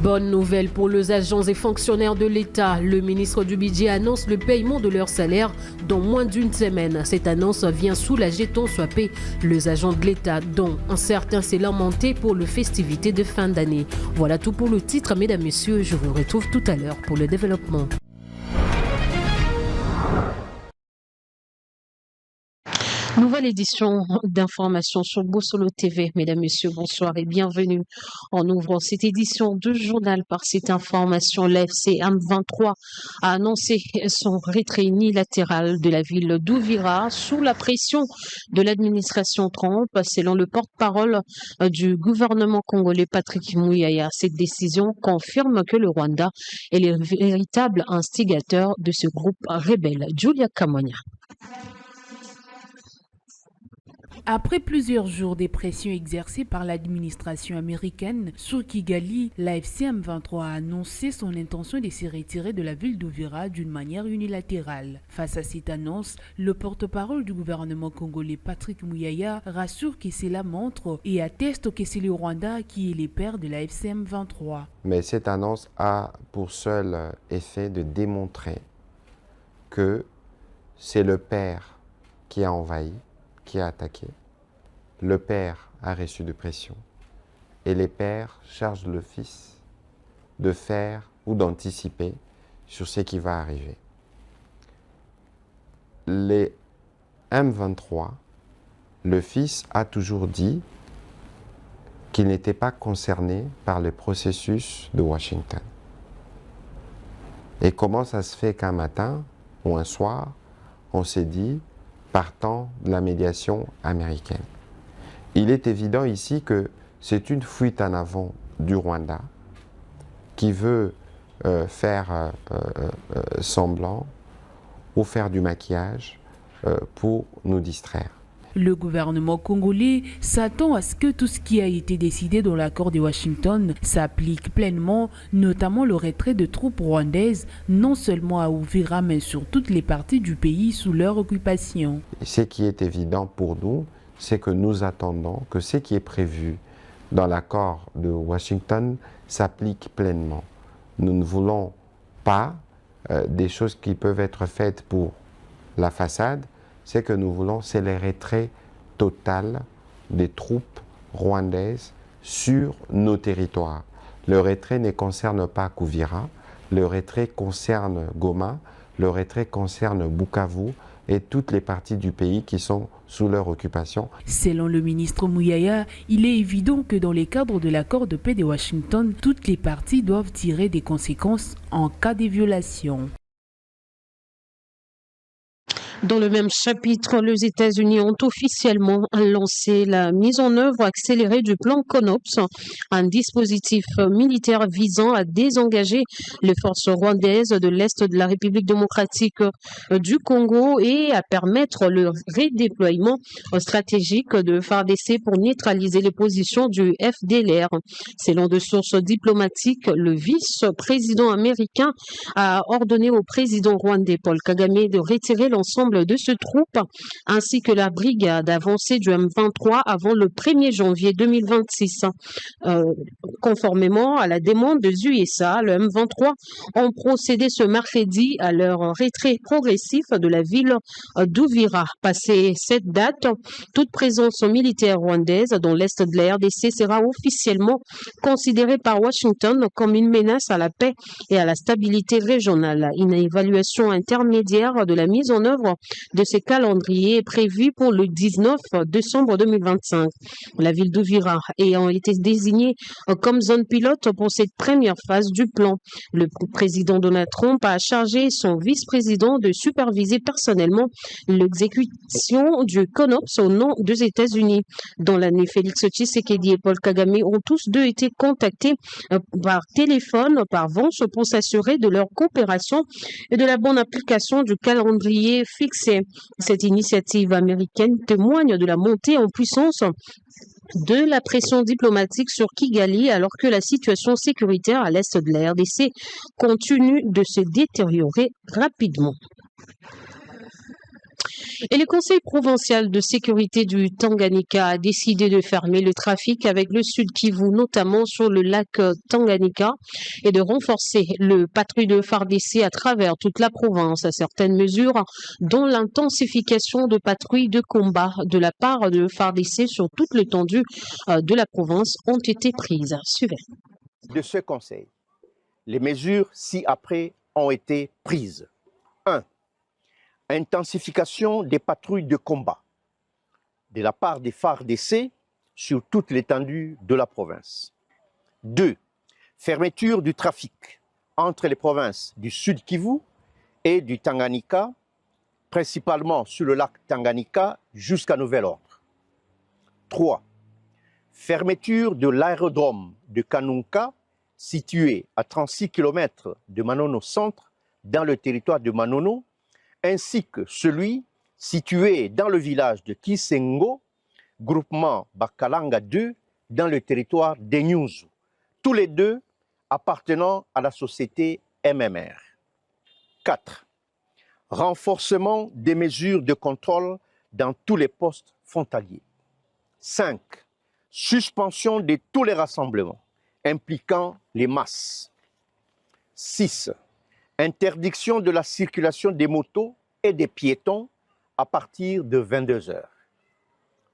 Bonne nouvelle pour les agents et fonctionnaires de l'État. Le ministre du Budget annonce le paiement de leur salaire dans moins d'une semaine. Cette annonce vient soulager tant soit peu les agents de l'État, dont un certain s'est lamenté pour les festivités de fin d'année. Voilà tout pour le titre, mesdames, messieurs. Je vous retrouve tout à l'heure pour le développement. Nouvelle édition d'information sur Bosolo TV. Mesdames, Messieurs, bonsoir et bienvenue. En ouvrant cette édition de journal par cette information, l'AFC M23 a annoncé son retrait unilatéral de la ville d'Ouvira sous la pression de l'administration Trump, selon le porte-parole du gouvernement congolais Patrick Muyaya. Cette décision confirme que le Rwanda est le véritable instigateur de ce groupe rebelle. Julia Kamonia. Après plusieurs jours de pression exercées par l'administration américaine sur Kigali, l'AFC M23 a annoncé son intention de se retirer de la ville d'Ouvira d'une manière unilatérale. Face à cette annonce, le porte-parole du gouvernement congolais Patrick Muyaya rassure que cela montre et atteste que c'est le Rwanda qui est le père de l'AFC M23. Mais cette annonce a pour seul effet de démontrer que c'est le père qui a envahi, qui a attaqué. Le père a reçu de pression et les pères chargent le fils de faire ou d'anticiper sur ce qui va arriver. Les M23, le fils a toujours dit qu'il n'était pas concerné par le processus de Washington. Et comment ça se fait qu'un matin ou un soir, on s'est dit partant de la médiation américaine. Il est évident ici que c'est une fuite en avant du Rwanda qui veut faire semblant ou faire du maquillage pour nous distraire. Le gouvernement congolais s'attend à ce que tout ce qui a été décidé dans l'accord de Washington s'applique pleinement, notamment le retrait de troupes rwandaises, non seulement à Ouvira, mais sur toutes les parties du pays sous leur occupation. Ce qui est évident pour nous, c'est que nous attendons que ce qui est prévu dans l'accord de Washington s'applique pleinement. Nous ne voulons pas des choses qui peuvent être faites pour la façade. Ce que nous voulons, c'est le retrait total des troupes rwandaises sur nos territoires. Le retrait ne concerne pas Kouvira, le retrait concerne Goma, le retrait concerne Bukavu et toutes les parties du pays qui sont sous leur occupation. Selon le ministre Muyaya, il est évident que dans les cadres de l'accord de paix de Washington, toutes les parties doivent tirer des conséquences en cas de violation. Dans le même chapitre, les États-Unis ont officiellement lancé la mise en œuvre accélérée du plan CONOPS, un dispositif militaire visant à désengager les forces rwandaises de l'Est de la République démocratique du Congo et à permettre le redéploiement stratégique de FARDC pour neutraliser les positions du FDLR. Selon des sources diplomatiques, le vice-président américain a ordonné au président rwandais Paul Kagame de retirer l'ensemble de ces troupes ainsi que la brigade avancée du M23 avant le 1er janvier 2026. Conformément à la demande des USA, le M23 ont procédé ce mercredi à leur retrait progressif de la ville d'Ouvira. Passé cette date, toute présence militaire rwandaise dans l'est de la RDC sera officiellement considérée par Washington comme une menace à la paix et à la stabilité régionale. Une évaluation intermédiaire de la mise en œuvre de ces calendriers est prévue pour le 19 décembre 2025. La ville d'Ouvira ayant été désignée comme zone pilote pour cette première phase du plan. Le président Donald Trump a chargé son vice-président de superviser personnellement l'exécution du CONOPS au nom des États-Unis. Dans l'année, Félix Tshisekedi et Paul Kagame ont tous deux été contactés par téléphone par Vance pour s'assurer de leur coopération et de la bonne application du calendrier fixé. Cette initiative américaine témoigne de la montée en puissance de la pression diplomatique sur Kigali alors que la situation sécuritaire à l'est de la RDC continue de se détériorer rapidement. Et le Conseil provincial de sécurité du Tanganyika a décidé de fermer le trafic avec le Sud Kivu, notamment sur le lac Tanganyika, et de renforcer le patrouille de FARDC à travers toute la province. Certaines mesures, dont l'intensification de patrouilles de combat de la part de FARDC sur toute l'étendue de la province, ont été prises. Suivez. De ce Conseil, les mesures ci-après ont été prises. 1. Intensification des patrouilles de combat de la part des FARDC sur toute l'étendue de la province. 2. Fermeture du trafic entre les provinces du Sud Kivu et du Tanganyika, principalement sur le lac Tanganyika jusqu'à nouvel ordre. 3. Fermeture de l'aérodrome de Kanunka, situé à 36 km de Manono Centre, dans le territoire de Manono, ainsi que celui situé dans le village de Kisengo, groupement Bakalanga 2, dans le territoire d'Enyuzu, tous les deux appartenant à la société MMR. 4. Renforcement des mesures de contrôle dans tous les postes frontaliers. 5. Suspension de tous les rassemblements impliquant les masses. 6. Interdiction de la circulation des motos et des piétons à partir de 22 heures.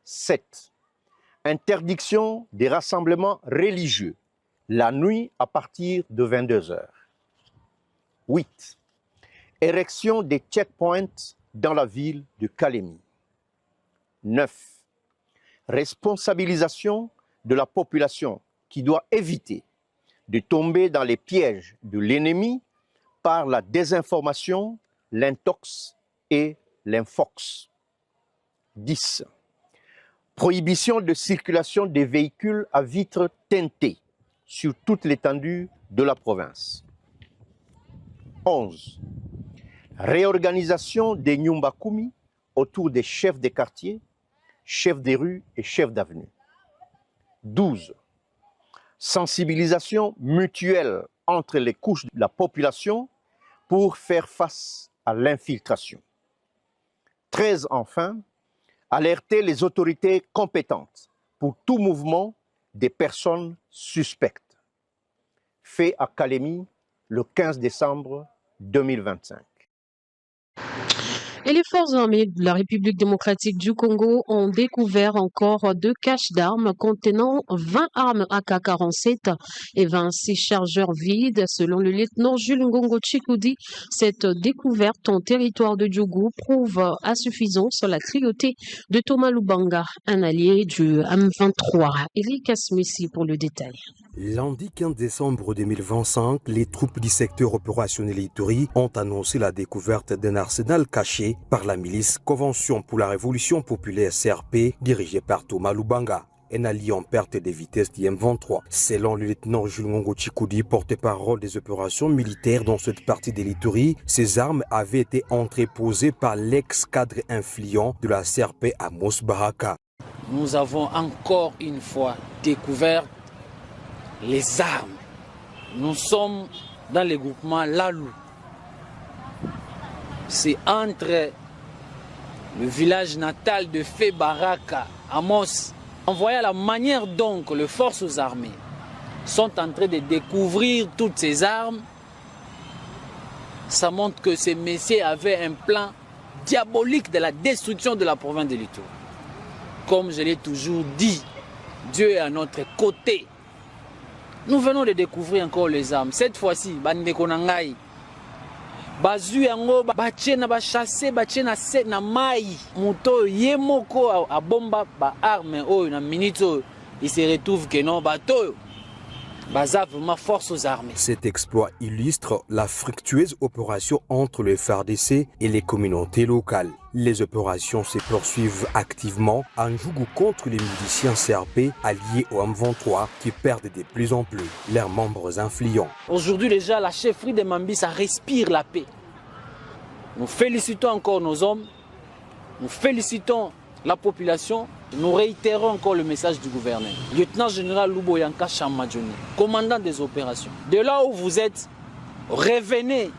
7. Interdiction des rassemblements religieux la nuit à partir de 22 heures. 8. Érection des checkpoints dans la ville de Kalemi. 9. Responsabilisation de la population qui doit éviter de tomber dans les pièges de l'ennemi par la désinformation, l'intox et l'infox. 10. Prohibition de circulation des véhicules à vitres teintées sur toute l'étendue de la province. 11. Réorganisation des Nyumbakumi autour des chefs des quartiers, chefs des rues et chefs d'avenue. 12. Sensibilisation mutuelle entre les couches de la population pour faire face à l'infiltration. 13. Enfin, alerter les autorités compétentes pour tout mouvement des personnes suspectes. Fait à Kalemi le 15 décembre 2025. Et les forces armées de la République démocratique du Congo ont découvert encore 2 caches d'armes contenant 20 armes AK-47 et 26 chargeurs vides. Selon le lieutenant Jules Ngongo Chikoudi, cette découverte en territoire de Djougou prouve à suffisance la cruauté de Thomas Lubanga, un allié du M23. Eric Asmissi pour le détail. Lundi 15 décembre 2025, les troupes du secteur opérationnel Ituri ont annoncé la découverte d'un arsenal caché par la milice Convention pour la Révolution Populaire CRP, dirigée par Thomas Lubanga, un allié en perte de vitesse du M23. Selon le lieutenant Jules Ngongo Chikoudi, porte-parole des opérations militaires dans cette partie de l'Ituri, ces armes avaient été entreposées par l'ex-cadre influent de la CRP Amos Baraka. Nous avons encore une fois découvert les armes. Nous sommes dans le groupement Lalou. C'est entre le village natal de Fé Baraka, Amos. En voyant la manière dont les forces armées sont en train de découvrir toutes ces armes, ça montre que ces messieurs avaient un plan diabolique de la destruction de la province de l'Ituri. Comme je l'ai toujours dit, Dieu est à notre côté. Nous venons de découvrir encore les armes. Cette fois-ci, bandeko na ngai bazu yango bachena ba chasser bachena set na mai moto yemoko a bomba ba arme oyo na minute il se retrouve que non bato baza vraiment force aux armées. Cet exploit illustre la fructueuse opération entre le FARDC et les communautés locales. Les opérations se poursuivent activement en Djougou contre les miliciens CRP alliés au M23 qui perdent de plus en plus leurs membres influents. Aujourd'hui déjà, la chefferie de Mambisa respire la paix. Nous félicitons encore nos hommes, nous félicitons la population. Nous réitérons encore le message du gouverneur. Lieutenant général Luboyanka Chamadjoni, commandant des opérations. De là où vous êtes, revenez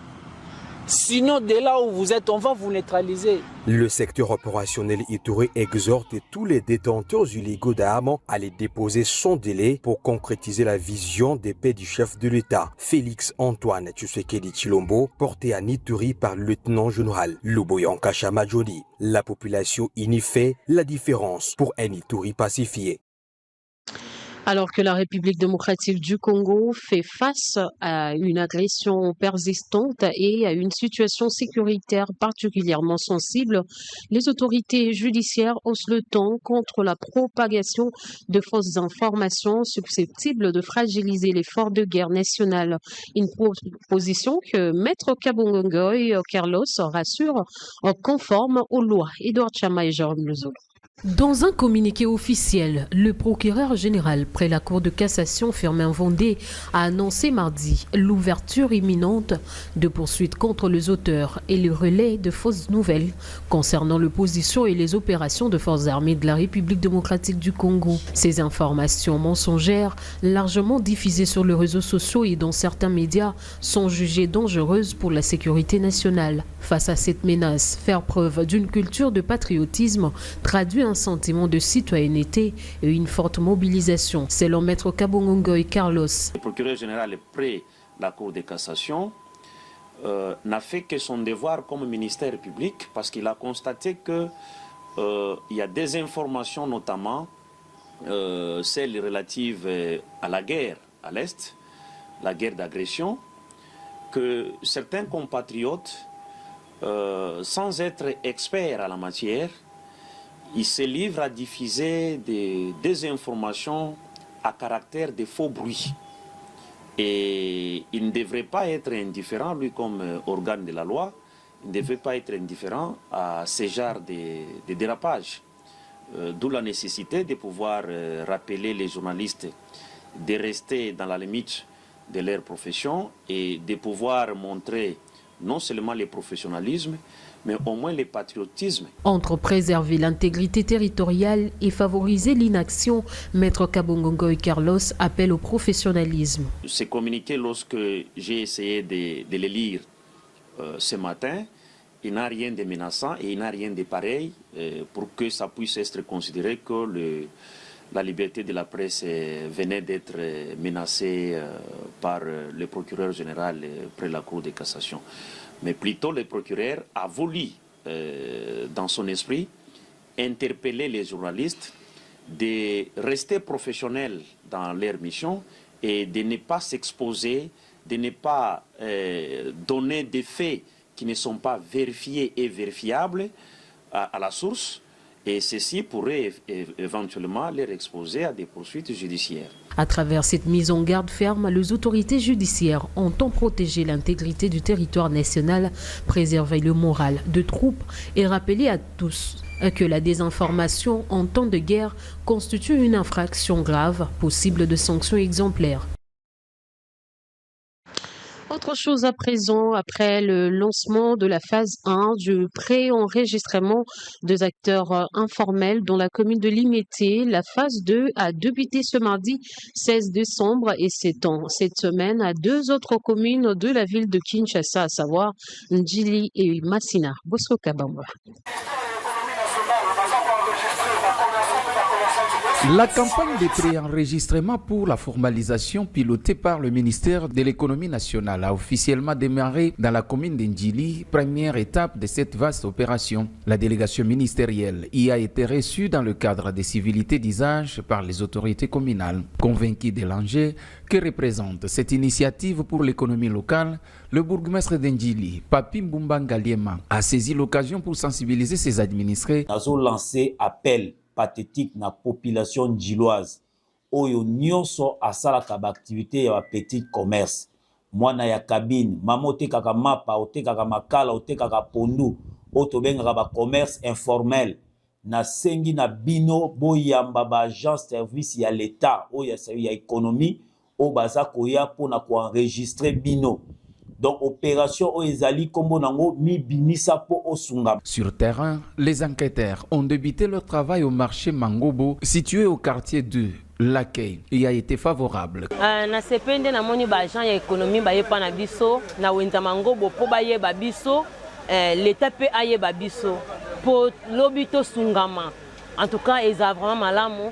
Sinon, de là où vous êtes, on va vous neutraliser. Le secteur opérationnel Ituri exhorte tous les détenteurs illégaux d'armes à les déposer sans délai pour concrétiser la vision des paix du chef de l'État, Félix Antoine Tshisekedi Tshilombo, porté à Ituri par le lieutenant-général Luboyan Kashama Djoli. La population unie fait la différence pour un Ituri pacifié. Alors que la République démocratique du Congo fait face à une agression persistante et à une situation sécuritaire particulièrement sensible, les autorités judiciaires haussent le ton contre la propagation de fausses informations susceptibles de fragiliser l'effort de guerre national. Une proposition que Maître Kabongoy Carlos rassure conforme aux lois. Edouard Chama et Jérôme Lezolo. Dans un communiqué officiel, le procureur général près la Cour de cassation Firmin Vendée a annoncé mardi l'ouverture imminente de poursuites contre les auteurs et le relais de fausses nouvelles concernant l'opposition et les opérations de forces armées de la République démocratique du Congo. Ces informations mensongères, largement diffusées sur les réseaux sociaux et dans certains médias, sont jugées dangereuses pour la sécurité nationale. Face à cette menace, faire preuve d'une culture de patriotisme traduit un sentiment de citoyenneté et une forte mobilisation, selon Maître Kabongoy Carlos. Le procureur général près la Cour de cassation n'a fait que son devoir comme ministère public parce qu'il a constaté qu'il y a des informations, notamment celles relatives à la guerre à l'Est, la guerre d'agression, que certains compatriotes, sans être experts à la matière, ils se livrent à diffuser des informations à caractère de faux bruits. Et il ne devrait pas être indifférent, lui comme organe de la loi, il ne devrait pas être indifférent à ce genre de dérapage. D'où la nécessité de pouvoir rappeler les journalistes de rester dans la limite de leur profession et de pouvoir montrer non seulement le professionnalisme, mais au moins le patriotisme. Entre préserver l'intégrité territoriale et favoriser l'inaction, Maître Kabongoy Carlos appelle au professionnalisme. Ce communiqué, lorsque j'ai essayé de le lire ce matin, il n'a rien de menaçant et il n'a rien de pareil pour que ça puisse être considéré que la liberté de la presse venait d'être menacée par le procureur général près la Cour de cassation. Mais plutôt le procureur a voulu, dans son esprit, interpeller les journalistes de rester professionnels dans leur mission et de ne pas s'exposer, de ne pas donner des faits qui ne sont pas vérifiés et vérifiables à la source. Et ceci pourrait éventuellement les exposer à des poursuites judiciaires. À travers cette mise en garde ferme, les autorités judiciaires entendent protéger l'intégrité du territoire national, préserver le moral de troupes et rappeler à tous que la désinformation en temps de guerre constitue une infraction grave, possible de sanctions exemplaires. Autre chose à présent, après le lancement de la phase 1 du pré-enregistrement des acteurs informels dans la commune de Limete, la phase 2 a débuté ce mardi 16 décembre et s'étend cette semaine à deux autres communes de la ville de Kinshasa, à savoir Ndjili et Massina. Bosso Kabamba. La campagne de préenregistrement pour la formalisation pilotée par le ministère de l'économie nationale a officiellement démarré dans la commune d'Ndjili, première étape de cette vaste opération. La délégation ministérielle y a été reçue dans le cadre des civilités d'usage par les autorités communales. Convaincu de l'enjeu que représente cette initiative pour l'économie locale, le bourgmestre d'Ndjili, Papi Mbumba Ngaliema, a saisi l'occasion pour sensibiliser ses administrés. Nous avons lancé appel pathétique na population ndjiloise oyo nyonso asalaka ba activité ya petit commerce mwana ya cabine mama otekaka mapa otekaka makala otekaka pondu otobengaka ba commerce informel na sengi na bino boyamba ba agence service ya l'état oyo ya économie o baza koya pona ko enregistrer bino. Donc, opération Oezali Kombo Nango mi bimisa po osunga. Sur terrain, les enquêteurs ont débuté leur travail au marché Mangobo, situé au quartier 2, L'accueil y a été favorable. Na sepende na moni ba agent ya économie ba yepa na biso na wenzamango bo po ba yeba biso l'état pe ayeba biso po lobito sungama. En tout cas ils a vraiment malamu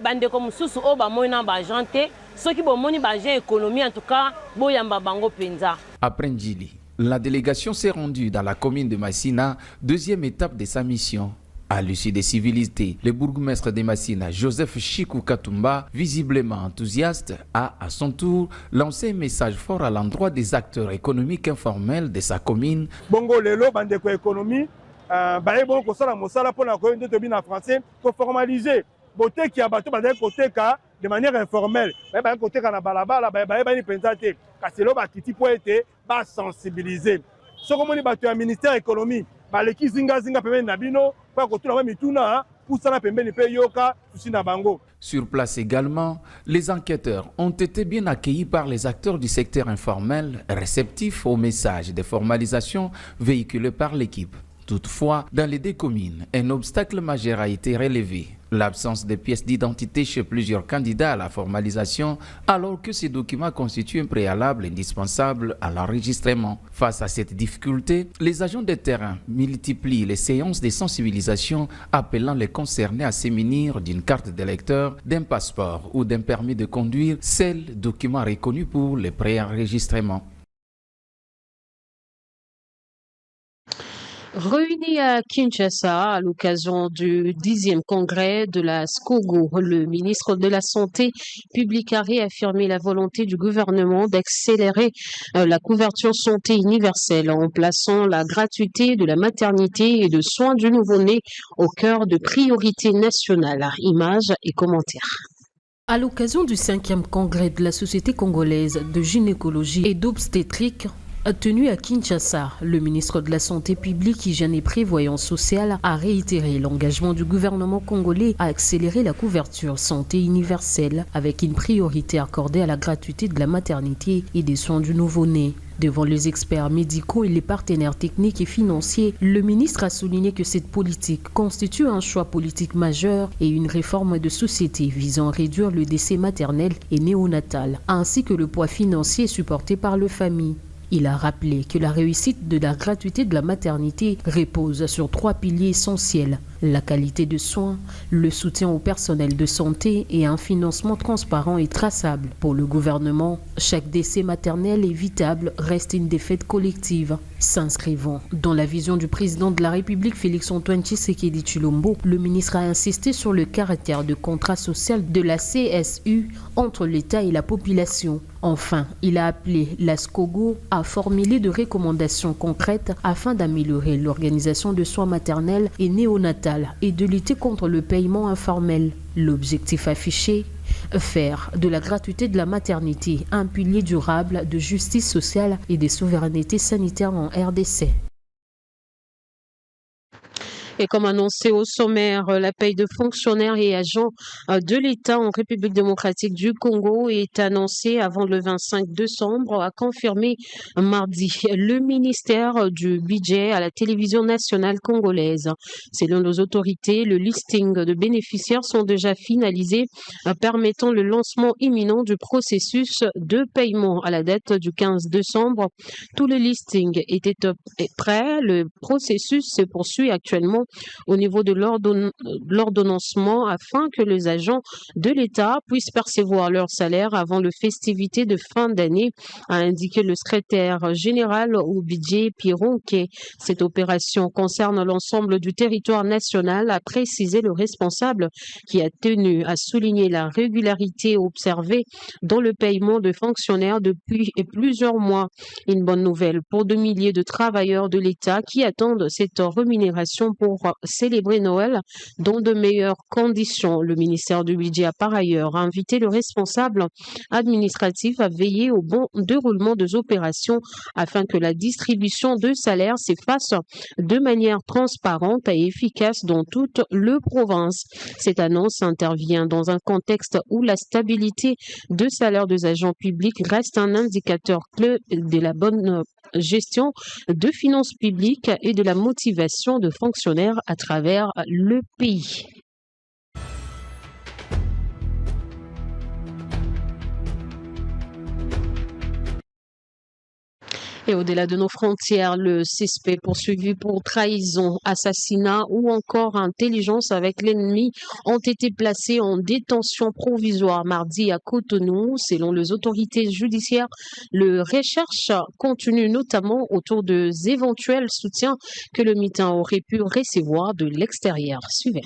bande comme susu o ba moina ba agent te ceux qui bo moni ba agent économie en tout cas bo yamba bango penza. Après Ndjili, la délégation s'est rendue dans la commune de Massina, deuxième étape de sa mission. À l'issue des civilités, le bourgmestre de Massina, Joseph Chikou Katumba, visiblement enthousiaste, a à son tour lancé un message fort à l'endroit des acteurs économiques informels de sa commune. Bongo lelo bandeko économie, baye bon ko sala mosala pour na ko ndoto bina français pour formaliser. Boté qui a bateau bandeko côté ka de manière informelle. Baye côté ka na balabala baye ni pensaté. Kaselo ba titi pour être ba sensibiliser. Ce comme on bateau ministère économie, ba leki zinga pembe na bino. Sur place également, les enquêteurs ont été bien accueillis par les acteurs du secteur informel, réceptifs aux messages de formalisation véhiculés par l'équipe. Toutefois, dans les deux communes, un obstacle majeur a été relevé. L'absence de pièces d'identité chez plusieurs candidats à la formalisation, alors que ces documents constituent un préalable indispensable à l'enregistrement. Face à cette difficulté, les agents de terrain multiplient les séances de sensibilisation appelant les concernés à se munir d'une carte d'électeur, d'un passeport ou d'un permis de conduire, seuls documents reconnus pour le préenregistrement. Réunis à Kinshasa à l'occasion du 10e congrès de la SCOGO, le ministre de la Santé publique a réaffirmé la volonté du gouvernement d'accélérer la couverture santé universelle en plaçant la gratuité de la maternité et de soins du nouveau-né au cœur de priorités nationales. Images et commentaires. À l'occasion du 5e congrès de la Société congolaise de gynécologie et d'obstétrique, tenu à Kinshasa, le ministre de la Santé publique, Hygiène et Prévoyance sociale a réitéré l'engagement du gouvernement congolais à accélérer la couverture santé universelle avec une priorité accordée à la gratuité de la maternité et des soins du nouveau-né. Devant les experts médicaux et les partenaires techniques et financiers, le ministre a souligné que cette politique constitue un choix politique majeur et une réforme de société visant à réduire le décès maternel et néonatal, ainsi que le poids financier supporté par les familles. Il a rappelé que la réussite de la gratuité de la maternité repose sur 3 piliers essentiels: la qualité de soins, le soutien au personnel de santé et un financement transparent et traçable. Pour le gouvernement, chaque décès maternel évitable reste une défaite collective. S'inscrivant dans la vision du président de la République Félix-Antoine Tshisekedi Tshilombo, le ministre a insisté sur le caractère de contrat social de la CSU entre l'État et la population. Enfin, il a appelé la SCOGO à formuler de recommandations concrètes afin d'améliorer l'organisation de soins maternels et néonatales et de lutter contre le paiement informel. L'objectif affiché, faire de la gratuité de la maternité un pilier durable de justice sociale et de souveraineté sanitaire en RDC. Et comme annoncé au sommaire, la paye de fonctionnaires et agents de l'État en République démocratique du Congo est annoncée avant le 25 décembre, a confirmé mardi le ministère du Budget à la télévision nationale congolaise. Selon nos autorités, le listing de bénéficiaires sont déjà finalisés, permettant le lancement imminent du processus de paiement à la date du 15 décembre. Tout le listing était prêt. Le processus se poursuit actuellement au niveau de l'ordonnancement afin que les agents de l'État puissent percevoir leur salaire avant les festivités de fin d'année, a indiqué le secrétaire général au budget Pironke. Cette opération concerne l'ensemble du territoire national, a précisé le responsable qui a tenu à souligner la régularité observée dans le paiement de fonctionnaires depuis plusieurs mois. Une bonne nouvelle pour de milliers de travailleurs de l'État qui attendent cette rémunération pour célébrer Noël dans de meilleures conditions. Le ministère du Budget a par ailleurs invité le responsable administratif à veiller au bon déroulement des opérations afin que la distribution de salaires se fasse de manière transparente et efficace dans toute la province. Cette annonce intervient dans un contexte où la stabilité de salaire des agents publics reste un indicateur clé de la bonne gestion de finances publiques et de la motivation de fonctionnaires à travers le pays. Et au-delà de nos frontières, le suspect poursuivi pour trahison, assassinat ou encore intelligence avec l'ennemi ont été placés en détention provisoire mardi à Cotonou. Selon les autorités judiciaires, le recherche continue notamment autour des éventuels soutiens que le mitin aurait pu recevoir de l'extérieur. Suivez.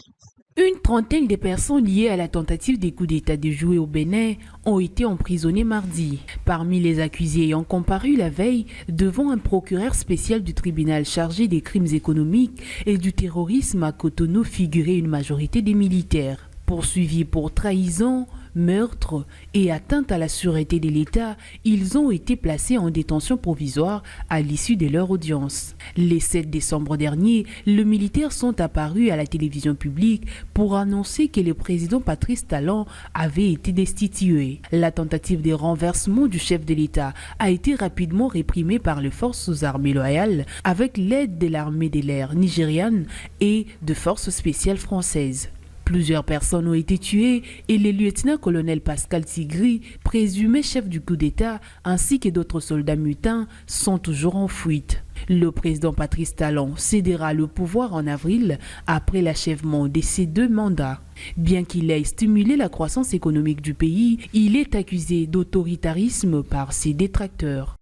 Une trentaine de personnes liées à la tentative des coups d'État déjoués au Bénin ont été emprisonnées mardi. Parmi les accusés ayant comparu la veille devant un procureur spécial du tribunal chargé des crimes économiques et du terrorisme à Cotonou figurait une majorité des militaires. Poursuivis pour trahison, meurtre et atteinte à la sûreté de l'État, ils ont été placés en détention provisoire à l'issue de leur audience. Le 7 décembre dernier, les militaires sont apparus à la télévision publique pour annoncer que le président Patrice Talon avait été destitué. La tentative de renversement du chef de l'État a été rapidement réprimée par les forces armées loyales avec l'aide de l'armée de l'air nigériane et de forces spéciales françaises. Plusieurs personnes ont été tuées et le lieutenant-colonel Pascal Tigri, présumé chef du coup d'État, ainsi que d'autres soldats mutins, sont toujours en fuite. Le président Patrice Talon cédera le pouvoir en avril après l'achèvement de ses 2 mandats. Bien qu'il ait stimulé la croissance économique du pays, il est accusé d'autoritarisme par ses détracteurs.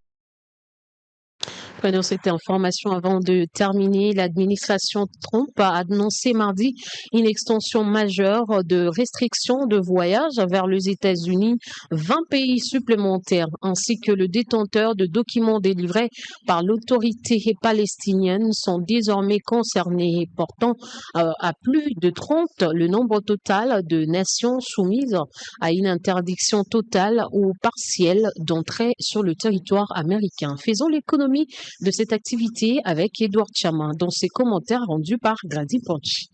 Prenons cette information avant de terminer. L'administration Trump a annoncé mardi une extension majeure de restrictions de voyage vers les États-Unis. 20 pays supplémentaires ainsi que le détenteur de documents délivrés par l'autorité palestinienne sont désormais concernés, portant à plus de 30 le nombre total de nations soumises à une interdiction totale ou partielle d'entrée sur le territoire américain. Faisons l'économie de cette activité avec Edouard Chama dans ses commentaires rendus par Grady Ponch.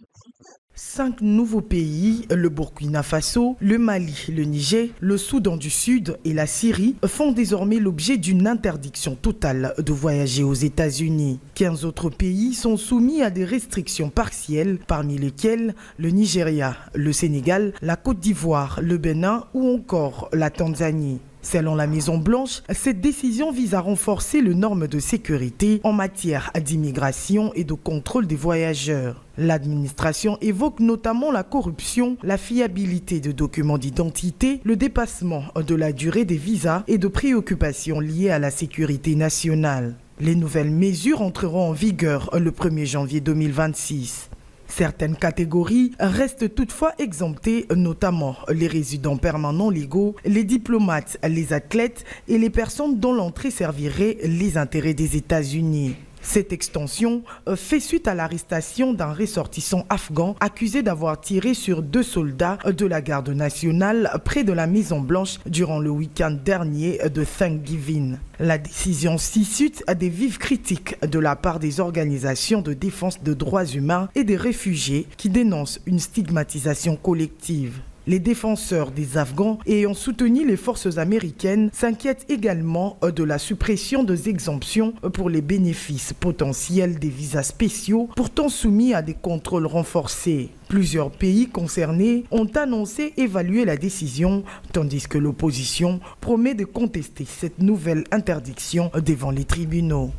5 nouveaux pays, le Burkina Faso, le Mali, le Niger, le Soudan du Sud et la Syrie, font désormais l'objet d'une interdiction totale de voyager aux États-Unis. 15 autres pays sont soumis à des restrictions partielles, parmi lesquels le Nigeria, le Sénégal, la Côte d'Ivoire, le Bénin ou encore la Tanzanie. Selon la Maison-Blanche, cette décision vise à renforcer les normes de sécurité en matière d'immigration et de contrôle des voyageurs. L'administration évoque notamment la corruption, la fiabilité de documents d'identité, le dépassement de la durée des visas et de préoccupations liées à la sécurité nationale. Les nouvelles mesures entreront en vigueur le 1er janvier 2026. Certaines catégories restent toutefois exemptées, notamment les résidents permanents légaux, les diplomates, les athlètes et les personnes dont l'entrée servirait les intérêts des États-Unis. Cette extension fait suite à l'arrestation d'un ressortissant afghan accusé d'avoir tiré sur 2 soldats de la garde nationale près de la Maison-Blanche durant le week-end dernier de Thanksgiving. La décision suscite des vives critiques de la part des organisations de défense des droits humains et des réfugiés qui dénoncent une stigmatisation collective. Les défenseurs des Afghans ayant soutenu les forces américaines s'inquiètent également de la suppression des exemptions pour les bénéfices potentiels des visas spéciaux, pourtant soumis à des contrôles renforcés. Plusieurs pays concernés ont annoncé évaluer la décision, tandis que l'opposition promet de contester cette nouvelle interdiction devant les tribunaux.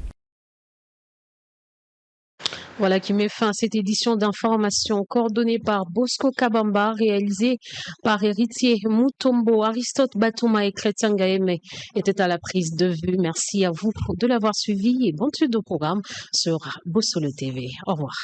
Voilà qui met fin à cette édition d'information coordonnée par Bosco Kabamba, réalisée par Héritier Mutombo, Aristote Batouma et Chrétien Gaëmé étaient à la prise de vue. Merci à vous de l'avoir suivi et bonne suite au programme sur Bossolo TV. Au revoir.